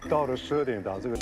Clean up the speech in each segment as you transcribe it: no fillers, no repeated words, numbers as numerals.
到了12点档，这个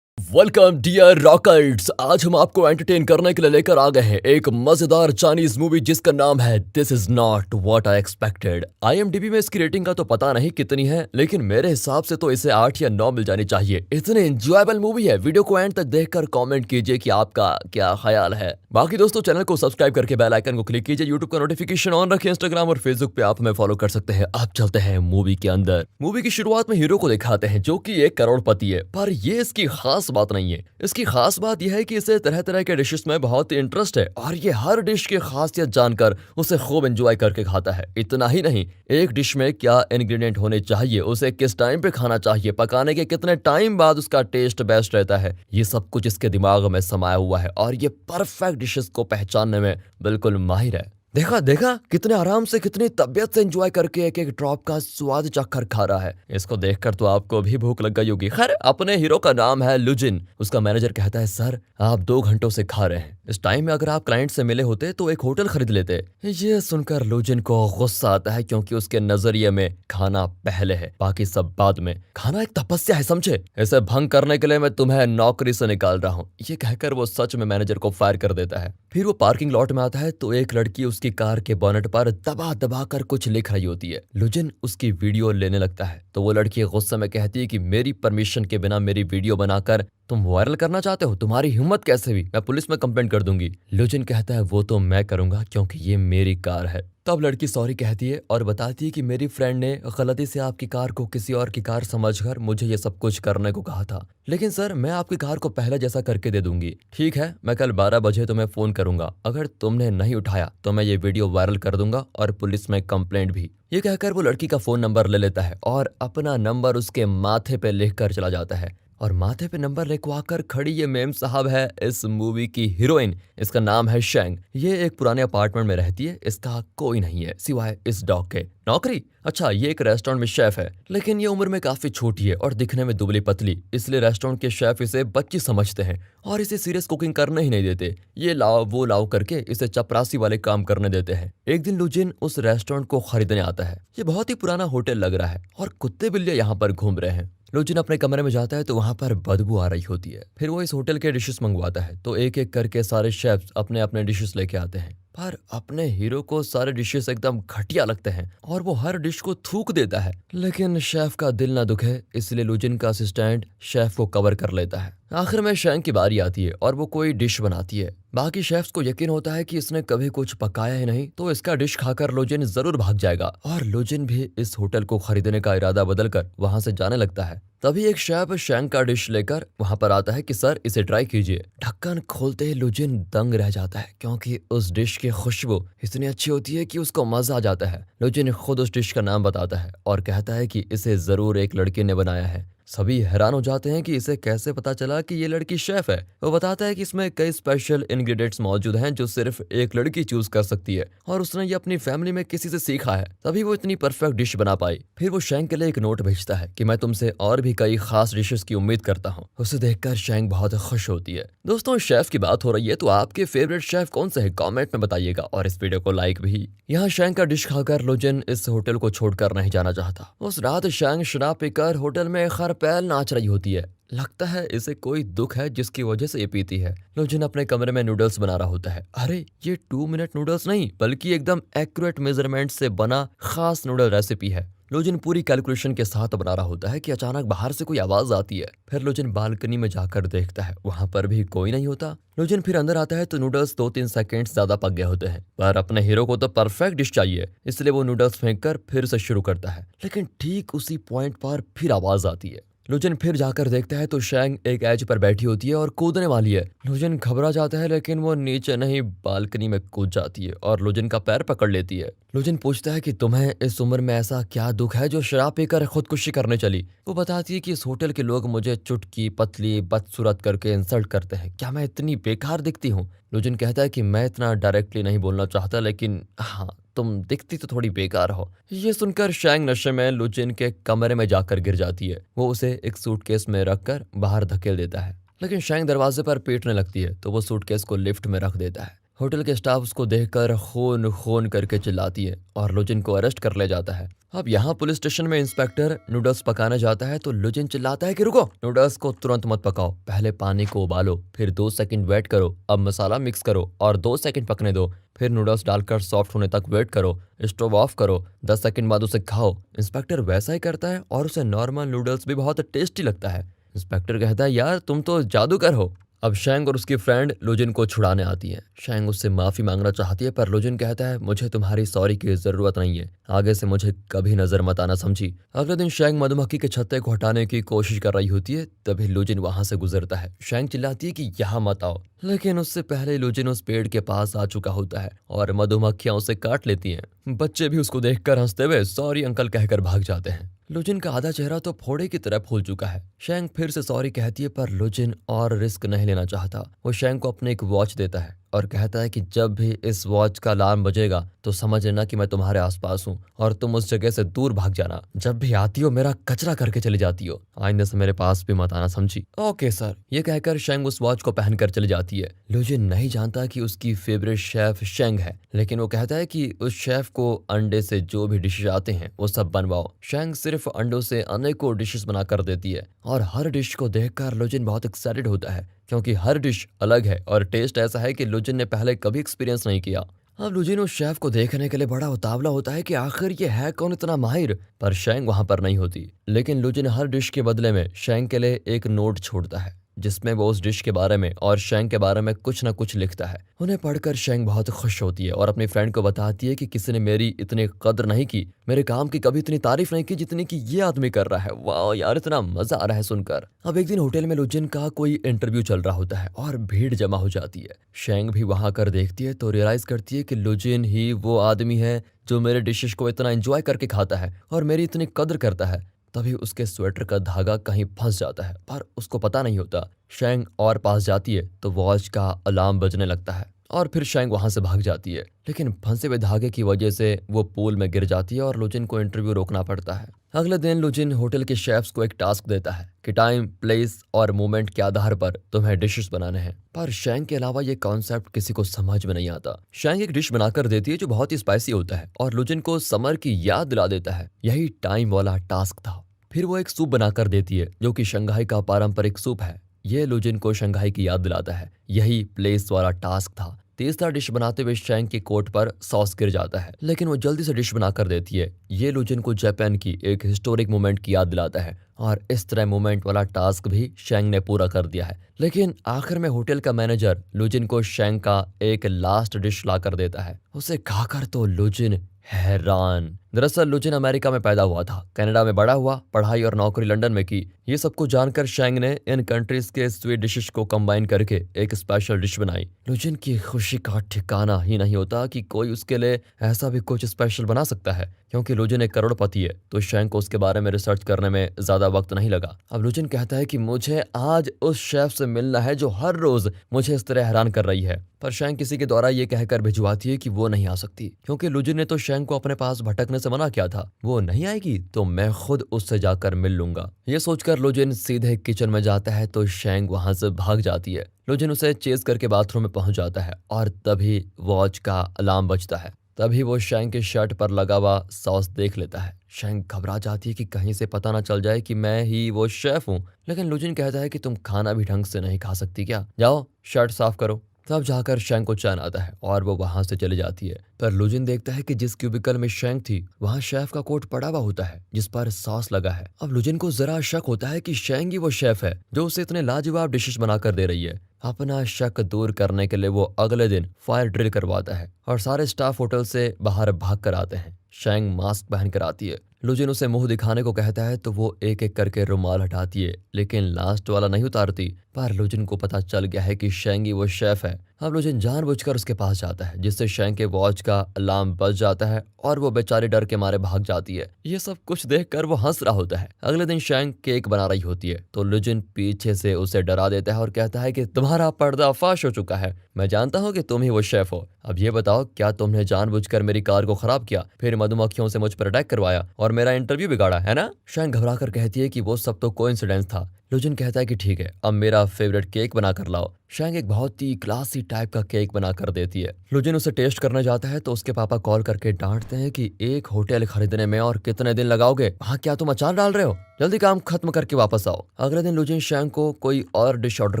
welcome dear रॉकर्ट्स। आज हम आपको एंटरटेन करने के लिए लेकर आ गए हैं एक मजेदार चाइनीज मूवी जिसका नाम है this is not what I expected. IMDb में इसकी रेटिंग का तो पता नहीं कितनी है, लेकिन मेरे हिसाब से तो इसे 8 या 9 मिल जानी चाहिए। इतनी एंजॉयबल मूवी है। वीडियो को एंड तक देखकर कमेंट कीजिए कि आपका क्या ख्याल है। बाकी दोस्तों, चैनल को सब्सक्राइब करके बेल आइकन को क्लिक कीजिए। यूट्यूब का नोटिफिकेशन ऑन रखिए। इंस्टाग्राम और फेसबुक पे आप हमें फॉलो कर सकते हैं। अब चलते हैं मूवी के अंदर। मूवी की शुरुआत में हीरो को दिखाते हैं जो कि एक करोड़पति है, पर ये इसकी खास बात नहीं है। इसकी खास बात यह है कि इसे तरह तरह के डिशेस में बहुत इंटरेस्ट है और ये हर डिश की खासियत जानकर उसे खूब एंजॉय करके खाता है। इतना ही नहीं, एक डिश में क्या इंग्रेडिएंट होने चाहिए, उसे किस टाइम पे खाना चाहिए, पकाने के कितने टाइम बाद उसका टेस्ट बेस्ट रहता है, ये सब कुछ इसके दिमाग में समाया हुआ है और ये परफेक्ट डिशेस को पहचानने में बिल्कुल माहिर है। देखा देखा कितने आराम से, कितनी तबियत से एंजॉय करके एक एक ड्रॉप का स्वाद चखकर खा रहा है। इसको देखकर तो आपको भी भूख लग गई होगी। खैर, अपने हीरो का नाम है लुजिन। उसका मैनेजर कहता है, सर आप 2 घंटों से खा रहे हैं, इस टाइम में अगर आप क्लाइंट से मिले होते तो एक होटल खरीद लेते। ये सुनकर लुजिन को गुस्सा आता है, क्योंकि उसके नजरिए में खाना पहले है, बाकी सब बाद में। खाना एक तपस्या है, समझे? इसे भंग करने के लिए मैं तुम्हें नौकरी से निकाल रहा हूँ। ये कहकर वो सच में मैनेजर को फायर कर देता है। फिर वो पार्किंग लॉट में आता है तो एक लड़की उसकी कार के बोनेट पर दबा दबा कर कुछ लिख रही होती है। लुजिन उसकी वीडियो लेने लगता है तो वो लड़की गुस्से में कहती है कि मेरी परमिशन के बिना मेरी वीडियो बनाकर तुम वायरल करना चाहते हो, तुम्हारी हिम्मत कैसे हुई, मैं पुलिस में कंप्लेंट कर दूंगी। लुजिन कहता है, वो तो मैं करूंगा क्योंकि ये मेरी कार है। तब लड़की सॉरी कहती है और बताती है कि मेरी फ्रेंड ने गलती से आपकी कार को किसी और की कार समझकर मुझे ये सब कुछ करने को कहा था, लेकिन सर मैं आपकी कार को पहले जैसा करके दे दूंगी। ठीक है, मैं कल 12 बजे तुम्हें फोन करूंगा, अगर तुमने नहीं उठाया तो मैं ये वीडियो वायरल कर दूंगा और पुलिस में कंप्लेंट भी। ये कहकर वो लड़की का फोन नंबर ले लेता है और अपना नंबर उसके माथे पे लिख कर चला जाता है। और माथे पे नंबर लिखवाकर खड़ी ये मेम साहब है इस मूवी की हीरोइन। इसका नाम है शेंग। ये एक पुराने अपार्टमेंट में रहती है। इसका कोई नहीं है सिवाय इस डॉग के। नौकरी? अच्छा, ये एक रेस्टोरेंट में शेफ है, लेकिन ये उम्र में काफी छोटी है और दिखने में दुबली पतली, इसलिए रेस्टोरेंट के शेफ इसे बच्ची समझते हैं और इसे सीरियस कुकिंग करने ही नहीं देते। ये लाओ वो लाओ करके इसे चपरासी वाले काम करने देते हैं। एक दिन लुजिन उस रेस्टोरेंट को खरीदने आता है। ये बहुत ही पुराना होटल लग रहा है और कुत्ते बिल्ली यहाँ पर घूम रहे हैं। लुजिन अपने कमरे में जाता है तो वहां पर बदबू आ रही होती है। फिर वो इस होटल के डिशेस मंगवाता है तो एक एक करके सारे शेफ्स अपने अपने डिशेस लेके आते हैं, पर अपने हीरो को सारे डिशेस एकदम घटिया लगते हैं और वो हर डिश को थूक देता है। लेकिन शेफ का दिल ना दुखे, इसलिए लुजिन का असिस्टेंट शेफ को कवर कर लेता है। आखिर में शेंग की बारी आती है और वो कोई डिश बनाती है। बाकी शेफ्स को यकीन होता है कि इसने कभी कुछ पकाया ही नहीं, तो इसका डिश खाकर लुजिन जरूर भाग जाएगा और लुजिन भी इस होटल को खरीदने का इरादा बदलकर वहां से जाने लगता है। तभी एक शेफ शेंग का डिश लेकर वहां पर आता है कि सर इसे ट्राई कीजिए। ढक्कन खोलते ही लुजिन दंग रह जाता है, क्योंकि उस डिश की खुशबू इतनी अच्छी होती है कि उसको मजा आ जाता है। लुजिन खुद उस डिश का नाम बताता है और कहता है कि इसे जरूर एक लड़के ने बनाया है। सभी हैरान हो जाते हैं कि इसे कैसे पता चला कि ये लड़की शेफ है। वो बताता है कि इसमें कई स्पेशल इंग्रेडिएंट्स मौजूद हैं जो सिर्फ एक लड़की चूज कर सकती है और उसने ये अपनी फैमिली में किसी से सीखा है, तभी वो इतनी परफेक्ट डिश बना पाई। फिर वो शेंग के लिए एक नोट भेजता है कि मैं तुमसे और भी कई खास डिशेस की उम्मीद करता हूँ। उसे देखकर शेंग बहुत खुश होती है। दोस्तों, शेफ की बात हो रही है तो आपके फेवरेट शेफ कौन से है कमेंट में बताइएगा और इस वीडियो को लाइक भी। यहाँ शेंग का डिश खाकर लुजिन इस होटल को छोड़कर नहीं जाना चाहता। उस रात शेंग शराब पीकर होटल में खरपैल नाच रही होती है। लगता है इसे कोई दुख है जिसकी वजह से ये पीती है। लुजिन अपने कमरे में नूडल्स बना रहा होता है। अरे ये 2 मिनट नूडल्स नहीं, बल्कि एकदम एक्यूरेट मेजरमेंट से बना खास नूडल रेसिपी है। लुजिन पूरी कैलकुलेशन के साथ बना रहा होता है कि अचानक बाहर से कोई आवाज आती है। फिर लुजिन बालकनी में जाकर देखता है, वहां पर भी कोई नहीं होता। लुजिन फिर अंदर आता है तो नूडल्स 2-3 सेकंड ज्यादा पक गए होते हैं, पर अपने हीरो को तो परफेक्ट डिश चाहिए, इसलिए वो नूडल्स फेंक कर फिर से शुरू करता है। लेकिन ठीक उसी पॉइंट पर फिर आवाज आती है। लुजिन फिर जाकर देखता है तो शेंग एक एज पर बैठी होती है और कूदने वाली है। लुजिन घबरा जाता है, लेकिन वो नीचे नहीं बालकनी में कूद जाती है और लुजिन का पैर पकड़ लेती है। लुजिन पूछता है कि तुम्हें इस उम्र में ऐसा क्या दुख है जो शराब पीकर खुदकुशी करने चली। वो बताती है कि इस होटल के लोग मुझे चुटकी पतली बदसूरत करके इंसल्ट करते हैं, क्या मैं इतनी बेकार दिखती हूँ? लुजिन कहता है कि मैं इतना डायरेक्टली नहीं बोलना चाहता, लेकिन हाँ तुम दिखती तो थोड़ी बेकार हो। ये सुनकर शेंग नशे में लुजिन के कमरे में जाकर गिर जाती है। वो उसे एक सूटकेस में रखकर बाहर धकेल देता है, लेकिन शेंग दरवाजे पर पीटने लगती है तो वो सूटकेस को लिफ्ट में रख देता है। होटल के स्टाफ उसको देखकर खून खून करके चिल्लाती है और लुजिन को अरेस्ट कर ले जाता है। अब यहाँ पुलिस स्टेशन में इंस्पेक्टर नूडल्स पकाने जाता है तो लुजिन चिल्लाता है कि रुको, नूडल्स को तुरंत मत पकाओ, पहले पानी को उबालो, फिर 2 सेकंड वेट करो, अब मसाला मिक्स करो और 2 सेकंड पकने दो, फिर नूडल्स डालकर सॉफ्ट होने तक वेट करो, स्टोव ऑफ करो, 10 सेकंड बाद उसे खाओ। इंस्पेक्टर वैसा ही करता है और उसे नॉर्मल नूडल्स भी बहुत टेस्टी लगता है। इंस्पेक्टर कहता है, यार तुम तो जादूगर हो। अब शैंग और उसकी फ्रेंड लुजिन को छुड़ाने आती है। शैंग उससे माफी मांगना चाहती है पर लुजिन कहता है, मुझे तुम्हारी सॉरी की जरूरत नहीं है, आगे से मुझे कभी नजर मत आना, समझी। अगले दिन शैंग मधुमक्खी के छत्ते को हटाने की कोशिश कर रही होती है, तभी लुजिन वहां से गुजरता है। शैंग चिल्लाती है कि यहाँ मत आओ, लेकिन उससे पहले लुजिन उस पेड़ के पास आ चुका होता है और मधुमक्खियां उसे काट लेती हैं। बच्चे भी उसको देखकर हंसते हुए सॉरी अंकल कहकर भाग जाते हैं। लुजिन का आधा चेहरा तो फोड़े की तरह फूल चुका है। शैंग फिर से सॉरी कहती है पर लुजिन और रिस्क नहीं लेना चाहता। वो शैंग को अपने एक वॉच देता है और कहता है कि जब भी इस वॉच का अलार्म बजेगा तो समझ लेना कि मैं तुम्हारे आसपास हूँ और तुम उस जगह से दूर भाग जाना। जब भी आती हो मेरा कचरा करके चली जाती हो, आइंदा से मेरे पास भी मत आना, समझी। ओके सर, ये कहकर शैंग उस वॉच को पहनकर चली जाती है। लुजिन नहीं जानता कि उसकी फेवरेट शेफ शैंग है, लेकिन वो कहता है कि उस शेफ को अंडे से जो भी डिशेज आते हैं वो सब बनवाओ। शैंग सिर्फ अंडों से अनेकों डिशेस बना कर देती है और हर डिश को देखकर लुजिन बहुत एक्साइटेड होता है क्योंकि हर डिश अलग है और टेस्ट ऐसा है कि लुजिन ने पहले कभी एक्सपीरियंस नहीं किया। अब लुजिन उस शेफ को देखने के लिए बड़ा उतावला होता है कि आखिर ये है कौन इतना माहिर, पर शैंग वहां पर नहीं होती। लेकिन लुजिन हर डिश के बदले में शैंग के लिए एक नोट छोड़ता है जिसमें वो उस डिश के बारे में और शैंग के बारे में कुछ ना कुछ लिखता है। उन्हें पढ़कर शैंग बहुत खुश होती है और अपनी फ्रेंड को बताती है कि किसी ने मेरी इतनी कद्र नहीं की, मेरे काम की कभी इतनी तारीफ नहीं की जितनी कि ये आदमी कर रहा है। वाह यार, इतना मजा आ रहा है सुनकर। अब एक दिन होटल में लुजिन का कोई इंटरव्यू चल रहा होता है और भीड़ जमा हो जाती है। शैंग भी वहां कर देखती है तो रियलाइज करती है कि लुजिन ही वो आदमी है जो मेरे डिशेस को इतना एंजॉय करके खाता है और मेरी इतनी कद्र करता है। तभी उसके स्वेटर का धागा कहीं फंस जाता है पर उसको पता नहीं होता। शैंग और पास जाती है तो वॉच का अलार्म बजने लगता है और फिर शैंग वहां से भाग जाती है, लेकिन फंसे हुए धागे की वजह से वो पूल में गिर जाती है और लुजिन को इंटरव्यू रोकना पड़ता है। अगले दिन लुजिन होटल के शेफ्स को एक टास्क देता है कि टाइम, प्लेस और मोमेंट के आधार पर तुम्हें डिशेस बनाने हैं, पर शैंग के अलावा ये कॉन्सेप्ट किसी को समझ में नहीं आता। शैंग एक डिश बनाकर देती है जो बहुत ही स्पाइसी होता है और लुजिन को समर की याद दिला देता है। यही टाइम वाला टास्क था। फिर वो एक सूप बनाकर देती है जो कि शंघाई का पारंपरिक सूप है। ये लुजिन को शंघाई की याद दिलाता है। यही प्लेस वाला टास्क था। तीसरा डिश बनाते हुए शैंग की कोट पर सॉस गिर जाता है, लेकिन वो जल्दी से डिश बनाकर देती है। ये लुजिन को जापान की एक हिस्टोरिक मोमेंट की याद दिलाता है और इस तरह मोमेंट वाला टास्क भी शैंग ने पूरा कर दिया है। लेकिन आखिर में होटल का मैनेजर लुजिन को शैंग का एक लास्ट डिश ला कर देता है। उसे खाकर तो लुजिन हैरान। दरअसल लुजिन अमेरिका में पैदा हुआ था, कनाडा में बड़ा हुआ, पढ़ाई और नौकरी लंदन में की। ये सब कुछ जानकर शैंग ने इन कंट्रीज के स्वीट डिशेस को कंबाइन करके एक स्पेशल डिश बनाई। लुजिन की खुशी का ठिकाना ही नहीं होता कि कोई उसके लिए ऐसा भी कुछ स्पेशल बना सकता है। क्योंकि लुजिन एक करोड़पति है तो शैंग को उसके बारे में रिसर्च करने में ज्यादा वक्त नहीं लगा। अब लुजिन कहता है कि मुझे आज उस शेफ से मिलना है जो हर रोज मुझे इस तरह हैरान कर रही है, पर शैंग किसी के द्वारा ये कहकर भिजवाती है कि वो नहीं आ सकती क्योंकि लुजिन ने तो शैंग को अपने पास भटकने से मना किया था। वो नहीं आएगी तो मैं खुद उससे जाकर मिल लूंगा। ये सोचकर लुजिन सीधे किचन में जाता है तो शैंग वहां से भाग जाती है। लुजिन उसे चेज करके बाथरूम में पहुंच जाता है और तभी वॉच का अलार्म बजता है। तभी वो शैंग के शर्ट पर लगा हुआ सॉस देख लेता है। शैंग घबरा जाती है कि कहीं से पता ना चल जाए कि मैं ही वो शेफ हूँ, लेकिन लुजिन कहता है कि तुम खाना भी ढंग से नहीं खा सकती क्या, जाओ शर्ट साफ करो। तब जाकर शैंग को चैन आता है और वो वहां से चली जाती है। पर लुजिन देखता है कि जिस क्यूबिकल में शैंग थी वहां शेफ का कोट पड़ा हुआ होता है जिस पर सॉस लगा है। अब लुजिन को जरा शक होता है कि शैंग ही वो शेफ है जो उसे इतने लाजवाब डिशेस बनाकर दे रही है। अपना शक दूर करने के लिए वो अगले दिन फायर ड्रिल करवाता है और सारे स्टाफ होटल से बाहर भाग कर आते हैं। शैंग मास्क पहन कर आती है। लुजिन उसे मुंह दिखाने को कहता है तो वो एक एक करके रुमाल हटाती है, लेकिन लास्ट वाला नहीं उतारती। पर लुजिन को पता चल गया है कि शैंग ही वो शेफ है। अब लुजिन जानबूझकर उसके पास जाता है जिससे शैंग के वॉच का अलार्म बज जाता है और वो बेचारी डर के मारे भाग जाती है। ये सब कुछ देखकर वो हंस रहा होता है। अगले दिन शैंग केक बना रही होती है तो लुजिन पीछे से उसे डरा देता है और कहता है कि तुम्हारा पर्दाफाश हो चुका है, मैं जानता हूँ कि तुम ही वो शेफ हो। अब ये बताओ, क्या तुमने जानबूझकर मेरी कार को खराब किया, फिर मधुमक्खियों से मुझ पर अटैक करवाया और मेरा इंटरव्यू बिगाड़ा, है ना? शैंग घबरा कर कहती है कि वो सब तो कोइंसिडेंस था, लुजिन कहता है कि ठीक है, अब मेरा फेवरेट केक बना कर लाओ। शैंग एक बहुत ही क्लासी टाइप का केक बना कर देती है। लुजिन उसे टेस्ट करने जाता है तो उसके पापा कॉल करके डांटते हैं कि एक होटल खरीदने में और कितने दिन लगाओगे, वहाँ क्या तुम अचार डाल रहे हो, जल्दी काम खत्म करके वापस आओ। अगले दिन लुजिन शैंग को कोई और डिश ऑर्डर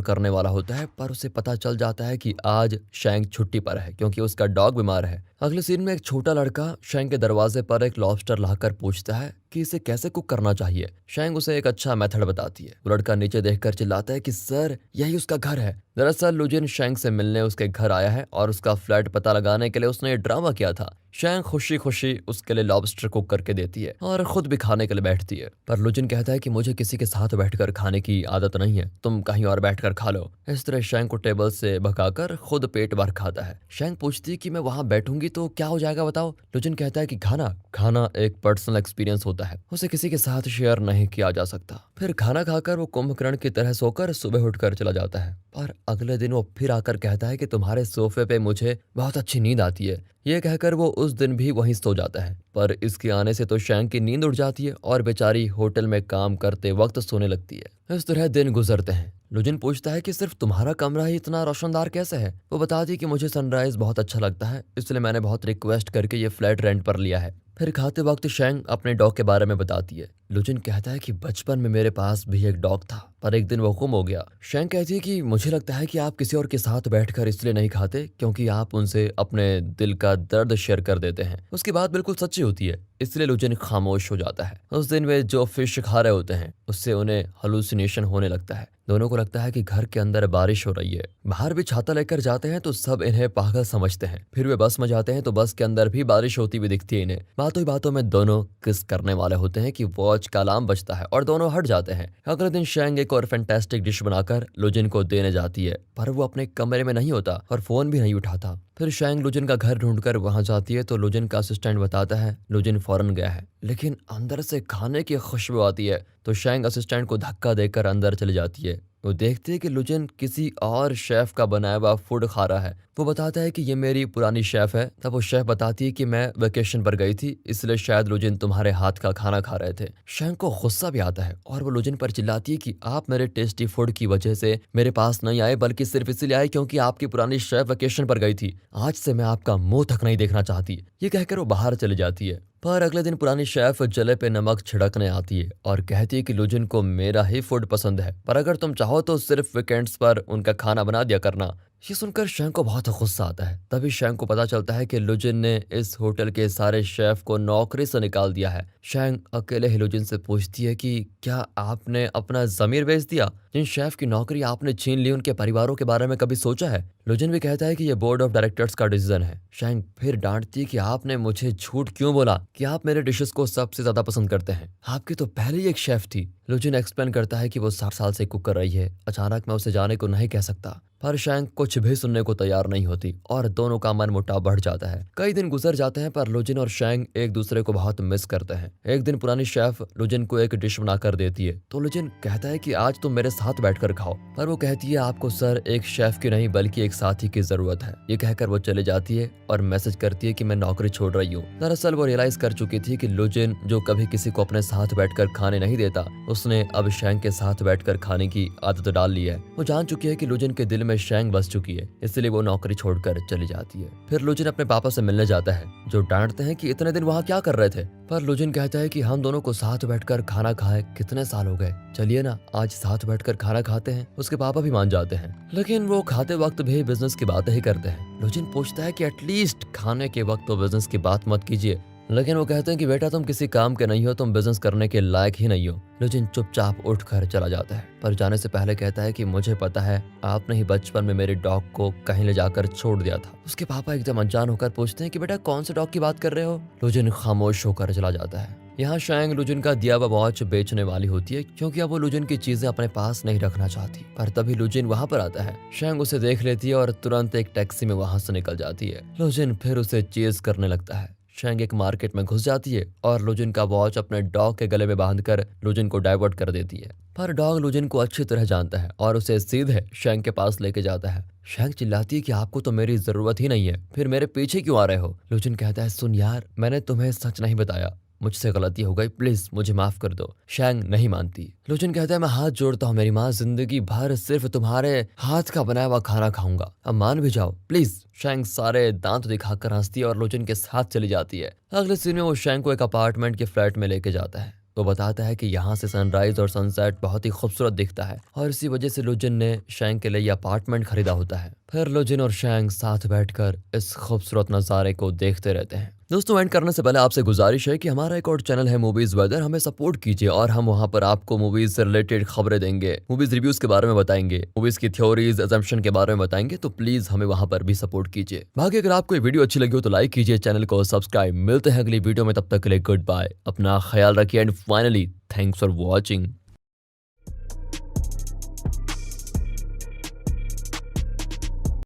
करने वाला होता है, पर उसे पता चल जाता है कि आज शैंग छुट्टी पर है क्योंकि उसका डॉग बीमार है। अगले सीन में एक छोटा लड़का शैंग के दरवाजे पर एक लॉबस्टर लाकर पूछता है कि इसे कैसे कुक करना चाहिए। शैंग उसे एक अच्छा मेथड बताती है। वो लड़का नीचे देखकर चिल्लाता है कि सर, यही उसका घर है। दरअसल लुजिन शैंग से मिलने उसके घर आया है और उसका फ्लैट पता लगाने के लिए उसने ये ड्रामा किया था। शैंग खुशी खुशी उसके लिए लॉबस्टर कुक करके देती है और खुद भी खाने के लिए बैठती है, पर लुजिन कहता है कि मुझे किसी के साथ बैठकर खाने की आदत नहीं है, तुम कहीं और बैठकर खा लो। इस तरह शैंग को टेबल से भगाकर खुद पेट भर खाता है। शैंग पूछती है कि मैं वहां बैठूंगी तो क्या हो जाएगा बताओ। लुजिन कहता है कि खाना खाना एक पर्सनल एक्सपीरियंस होता है, उसे किसी के साथ शेयर नहीं किया जा सकता। फिर खाना खाकर वो कुंभकर्ण की तरह सोकर सुबह उठकर चला जाता है, पर अगले दिन वो फिर आकर कहता है कि तुम्हारे सोफे पे मुझे बहुत अच्छी नींद आती है। ये कहकर वो उस दिन भी वहीं सो जाता है, पर इसके आने से तो शैंग की नींद उड़ जाती है और बेचारी होटल में काम करते वक्त सोने लगती है। इस तरह दिन गुजरते हैं। लुजिन पूछता है कि सिर्फ तुम्हारा कमरा ही इतना रोशनदार कैसे है। वो बताती कि मुझे सनराइज बहुत अच्छा लगता है, इसलिए मैंने बहुत रिक्वेस्ट करके ये फ्लैट रेंट पर लिया है। फिर खाते वक्त शैंग अपने डॉग के बारे में बताती है। लुजिन कहता है कि बचपन में मेरे पास भी एक डॉग था, पर एक दिन वो गुम हो गया। शैंग कहती है कि मुझे लगता है कि आप किसी और के साथ बैठकर इसलिए नहीं खाते क्योंकि आप उनसे अपने दिल का दर्द शेयर कर देते हैं। उसकी बात बिल्कुल सच्ची होती है, इसलिए लुजिन खामोश हो जाता है। उस दिन वे जो फिश खा रहे होते हैं उससे उन्हें हलुसिनेशन होने लगता है। दोनों को लगता है कि घर के अंदर बारिश हो रही है। बाहर भी छाता लेकर जाते हैं तो सब इन्हें पागल समझते हैं। फिर वे बस में जाते हैं तो बस के अंदर भी बारिश होती हुई दिखती है इन्हें। बातों ही बातों में दोनों किस करने वाले होते हैं कि वॉच का अलार्म बजता है और दोनों हट जाते हैं। अगले दिन शैंग एक और फैंटास्टिक डिश बनाकर लुजिन को देने जाती है, पर वो अपने कमरे में नहीं होता और फोन भी नहीं उठाता। फिर शैंग लुजिन का घर ढूंढकर वहां जाती है तो लुजिन का असिस्टेंट बताता है लुजिन फौरन गया है, लेकिन अंदर से खाने की खुशबू आती है तो शैंग असिस्टेंट को धक्का देकर अंदर चली जाती है। वो देखते हैं कि लुजिन किसी और शेफ का बनाया हुआ फूड खा रहा है। वो बताता है कि ये मेरी पुरानी शेफ है। तब वो शेफ बताती है कि मैं वेकेशन पर गई थी, इसलिए शायद लुजिन तुम्हारे हाथ का खाना खा रहे थे। शैंग को गुस्सा भी आता है और वो लुजिन पर चिल्लाती है कि आप मेरे टेस्टी फूड की वजह से मेरे पास नहीं आए, बल्कि सिर्फ इसलिए आए क्योंकि आपकी पुरानी शेफ वेकेशन पर गई थी। आज से मैं आपका मुंह तक नहीं देखना चाहती। ये कहकर वो बाहर चली जाती है। पर अगले दिन पुरानी शेफ जले पे नमक छिड़कने आती है और कहती है कि लुजिन को मेरा ही फूड पसंद है, पर अगर तुम चाहो तो सिर्फ वीकेंड्स पर उनका खाना बना दिया करना। ये सुनकर शैंग को बहुत गुस्सा आता है। तभी शैंग को पता चलता है कि लुजिन ने इस होटल के सारे शेफ को नौकरी से निकाल दिया है। शैंग अकेले ही लुजिन से पूछती है कि क्या आपने अपना जमीर बेच दिया? जिन शेफ की नौकरी आपने छीन ली उनके परिवारों के बारे में कभी सोचा है? लुजिन भी कहता है कि यह बोर्ड ऑफ डायरेक्टर्स का डिसीजन है। शैंग फिर डांटती है कि आपने मुझे झूठ क्यों बोला कि आप मेरे डिशेस को सबसे ज्यादा पसंद करते हैं, आपकी तो पहले ही एक शेफ थी। लुजिन एक्सप्लेन करता है कि वो 60 साल से कुक कर रही है, अचानक मैं उसे जाने को नहीं कह सकता। पर शैंग कुछ भी सुनने को तैयार नहीं होती और दोनों का मन मुटाव बढ़ जाता है। कई दिन गुजर जाते हैं पर लुजिन और शैंग एक दूसरे को बहुत मिस करते हैं। एक दिन पुरानी शेफ लुजिन को एक डिश बनाकर देती है तो लुजिन कहता है कि आज तुम मेरे साथ बैठकर खाओ, पर वो कहती है आपको सर एक शेफ की नहीं बल्कि एक साथी की जरूरत है। ये कहकर वो चले जाती है और मैसेज करती है कि मैं नौकरी छोड़ रही हूँ। दरअसल वो रियलाइज कर चुकी थी कि लुजिन जो कभी किसी को अपने साथ बैठकर खाने नहीं देता, उसने अब शैंग के साथ बैठकर खाने की आदत डाल ली है। वो जान चुकी है कि लुजिन के दिल में शैंग बस चुकी है, इसलिए वो नौकरी छोड़कर चली जाती है। फिर लुजिन अपने पापा से मिलने जाता है जो डांटते हैं कि इतने दिन वहाँ क्या कर रहे थे, पर लुजिन कहता है कि हम दोनों को साथ बैठकर खाना खाए कितने साल हो गए, चलिए ना आज साथ बैठकर खाना खाते हैं। उसके पापा भी मान जाते हैं, लेकिन वो खाते वक्त भी बिजनेस की बातें ही करते हैं। लुजिन पूछता है कि एटलीस्ट खाने के वक्त तो बिजनेस की बात मत कीजिए, लेकिन वो कहते हैं कि बेटा तुम किसी काम के नहीं हो, तुम बिजनेस करने के लायक ही नहीं हो। लुजिन चुपचाप उठकर चला जाता है, पर जाने से पहले कहता है कि मुझे पता है आपने ही बचपन में मेरे डॉग को कहीं ले जाकर छोड़ दिया था। उसके पापा एकदम अनजान होकर पूछते हैं कि बेटा कौन से डॉग की बात कर रहे हो? लुजिन खामोश होकर चला जाता है। यहाँ शैंग लुजिन का दिया हुआ वॉच बेचने वाली होती है क्योंकि अब वो लुजिन की चीजें अपने पास नहीं रखना चाहती, पर तभी लुजिन वहाँ पर आता है। शैंग उसे देख लेती है और तुरंत एक टैक्सी में वहाँ से निकल जाती है। लुजिन फिर उसे चेज करने लगता है। शैंग एक मार्केट में घुस जाती है और लुजिन का वॉच अपने डॉग के गले में बांधकर लुजिन को डाइवर्ट कर देती है, पर डॉग लुजिन को अच्छी तरह जानता है और उसे सीधे शैंग के पास लेके जाता है। शैंग चिल्लाती है कि आपको तो मेरी जरूरत ही नहीं है, फिर मेरे पीछे क्यों आ रहे हो? लुजिन कहता है सुन यार, मैंने तुम्हें सच नहीं बताया, मुझसे गलती हो गई, प्लीज मुझे माफ कर दो। शैंग नहीं मानती। लोचन कहता है मैं हाथ जोड़ता हूँ मेरी माँ, जिंदगी भर सिर्फ तुम्हारे हाथ का बनाया हुआ खाना खाऊंगा, अब मान भी जाओ प्लीज। शैंग सारे दांत दिखाकर हंसती है और लोचन के साथ चली जाती है। अगले सीन में वो शैंग को एक अपार्टमेंट के फ्लैट में लेके जाता है। वो बताता है कि यहाँ से सनराइज और सनसेट बहुत ही खूबसूरत दिखता है और इसी वजह से लोजन ने शैंग के लिए ये अपार्टमेंट खरीदा होता है। फिर लोजन और शैंग साथ बैठकर इस खूबसूरत नज़ारे को देखते रहते हैं। दोस्तों, एंड करने से पहले आपसे गुजारिश है कि हमारा एक और चैनल है मूवीज वेदर, हमें सपोर्ट कीजिए और हम वहाँ पर आपको मूवीज से रिलेटेड खबरें देंगे, मूवीज रिव्यूज के बारे में बताएंगे, मूवीज की थ्योरीज अजम्पशन के बारे में बताएंगे, तो प्लीज हमें वहाँ पर भी सपोर्ट कीजिए। बाकी अगर आपको ये वीडियो अच्छी लगी हो तो लाइक कीजिए, चैनल को सब्सक्राइब। मिलते हैं अगली वीडियो में, तब तक के लिए गुड बाय, अपना ख्याल रखिए and finally thanks for watching.